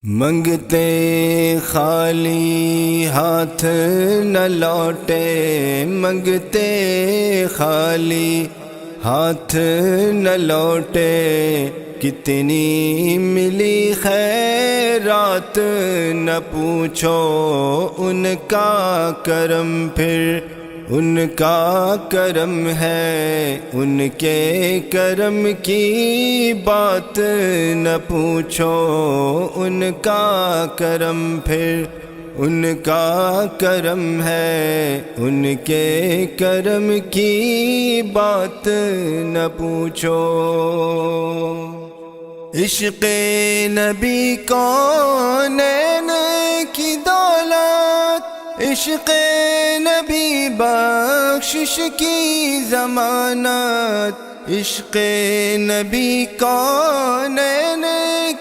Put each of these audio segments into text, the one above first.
منگتے خالی ہاتھ نہ لوٹے، منگتے خالی ہاتھ نہ لوٹے، کتنی ملی خیرات نہ پوچھو ان کا کرم، پھر ان کا کرم ہے، ان کے کرم کی بات نہ پوچھو ان کا کرم، پھر ان کا کرم ہے، ان کے کرم کی بات نہ پوچھو۔ عشق نبی کونین کی دولت، عشق نبی بخشش کی ضمانت، عشق نبی کونین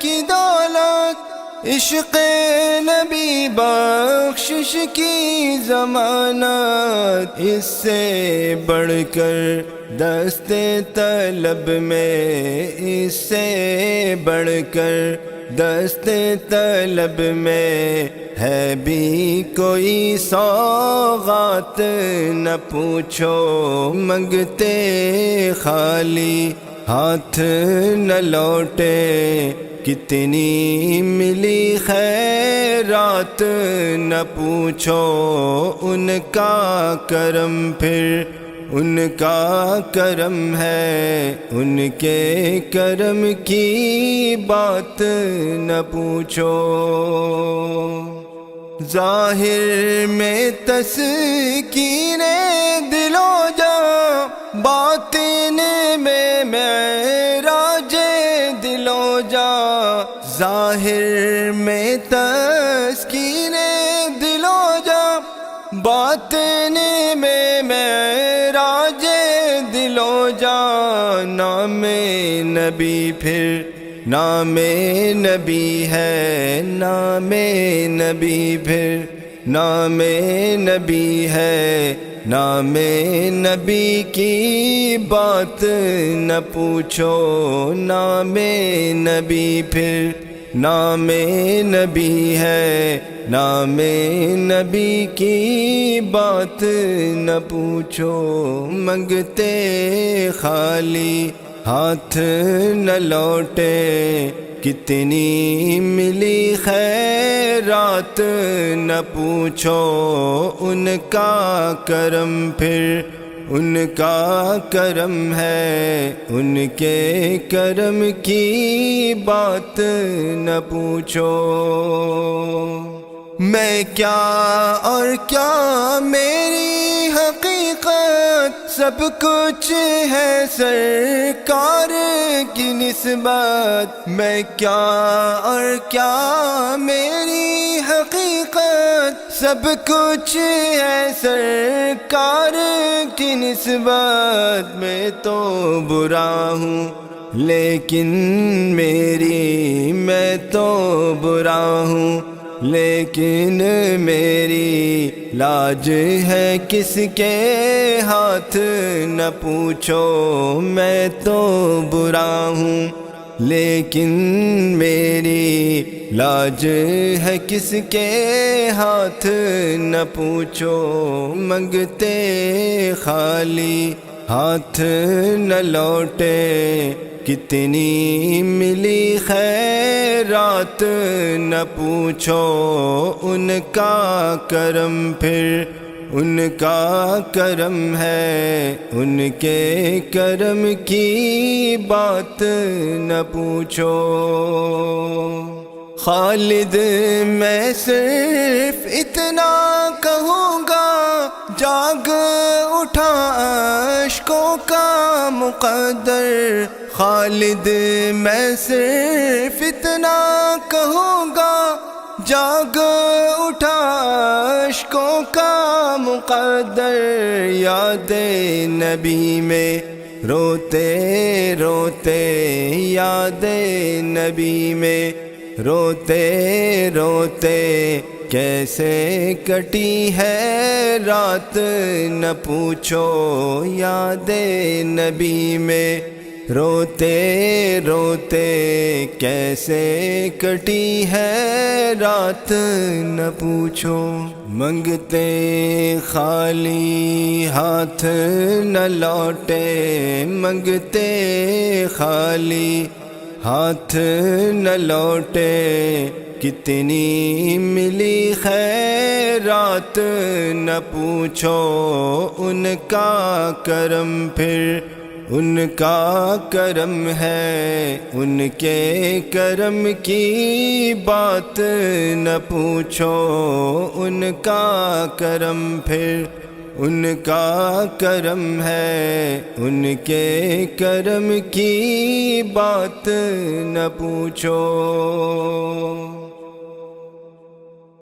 کی دولت، عشق نبی بخشش کی ضمانت، اس سے بڑھ کر دست طلب میں، اس سے بڑھ کر دست طلب میں ہے بھی کوئی سوغات نہ پوچھو، منگتے خالی ہاتھ نہ لوٹے، کتنی ملی خیرات نہ پوچھو ان کا کرم، پھر ان کا کرم ہے، ان کے کرم کی بات نہ پوچھو۔ ظاہر میں تسکین دل و جاں، باطن میں معراج دل و جاں، ظاہر میں تسکین دل و جاں، باطن میں معراج دل و جاں، نام نبی پھر نام نبی ہے، نام نبی پھر نام نبی ہے، نام نبی کی بات نہ پوچھو، نام نبی پھر نام نبی ہے، نام نبی کی بات نہ پوچھو، منگتے خالی ہاتھ نہ لوٹے، کتنی ملی خیرات نہ پوچھو ان کا کرم، پھر ان کا کرم ہے، ان کے کرم کی بات نہ پوچھو۔ میں کیا اور کیا میری حقیقت، سب کچھ ہے سرکار کی نسبت، میں کیا اور کیا میری حقیقت، سب کچھ ہے سرکار کی نسبت، میں تو برا ہوں لیکن میں تو برا ہوں لیکن میری لاج ہے کس کے ہاتھ نہ پوچھو، میں تو برا ہوں لیکن میری لاج ہے کس کے ہاتھ نہ پوچھو، منگتے خالی ہاتھ نہ لوٹے، کتنی ملی خیرات نہ پوچھو ان کا کرم، پھر ان کا کرم ہے، ان کے کرم کی بات نہ پوچھو۔ خالد میں صرف اتنا کہوں گا، جاگ اٹھا اشکوں کا مقدر، خالد میں صرف اتنا کہوں گا، جاگ اٹھا اشکوں کا مقدر، یاد نبی میں روتے روتے، یاد نبی میں روتے روتے کیسے کٹی ہے رات نہ پوچھو، یاد نبی میں روتے روتے کیسے کٹی ہے رات نہ پوچھو، منگتے خالی ہاتھ نہ لوٹے، منگتے خالی ہاتھ نہ لوٹے، کتنی ملی خیرات نہ پوچھو، ان کا کرم پھر ان کا کرم ہے، ان کے کرم کی بات نہ پوچھو، ان کا کرم پھر ان کا کرم ہے، ان کے کرم کی بات نہ پوچھو۔